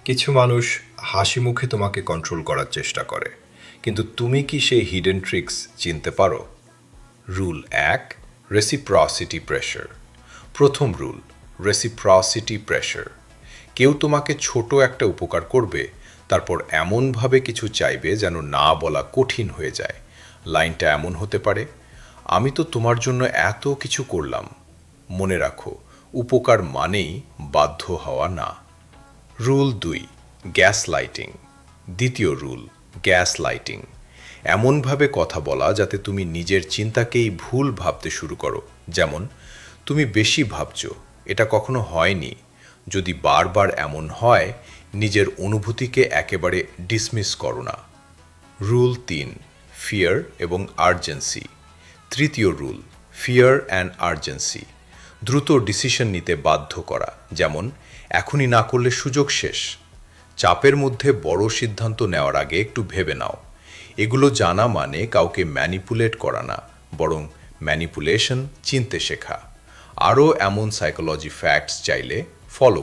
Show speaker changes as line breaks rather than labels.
কিছু মানুষ হাসি মুখে তোমাকে কন্ট্রোল করার চেষ্টা করে, কিন্তু তুমি কি সেই হিডেন ট্রিক্স চিনতে পারো? Rule ১, reciprocity pressure. প্রথম রুল, রেসিপ্রসিটি প্রেশার। কেউ তোমাকে ছোট একটা উপকার করবে, তারপর এমনভাবে কিছু চাইবে যেন না বলা কঠিন হয়ে যায়। লাইনটা এমন হতে পারে, আমি তো তোমার জন্য এত কিছু করলাম। মনে রাখো, উপকার মানেই বাধ্য হওয়া না। Rule ২, gas lighting. দ্বিতীয় রুল, গ্যাস লাইটিং। এমনভাবে কথা বলা যাতে তুমি নিজের চিন্তাকেই ভুল ভাবতে শুরু করো। যেমন, তুমি বেশি ভাবছো, এটা কখনো হয়নি। যদি বারবার এমন হয়, নিজের অনুভূতিকে একেবারে ডিসমিস করো না। রুল ৩, ফিয়ার এবং আর্জেন্সি। তৃতীয় রুল, ফিয়ার অ্যান্ড আর্জেন্সি। দ্রুত ডিসিশন নিতে বাধ্য করা, যেমন এখনই না করলে সুযোগ শেষ। চাপের মধ্যে বড় সিদ্ধান্ত নেওয়ার আগে একটু ভেবে নাও। এগুলো জানা মানে কাউকে ম্যানিপুলেট করা না, বরং ম্যানিপুলেশন চিনতে শেখা। আরও এমন সাইকোলজি ফ্যাক্টস চাইলে ফলো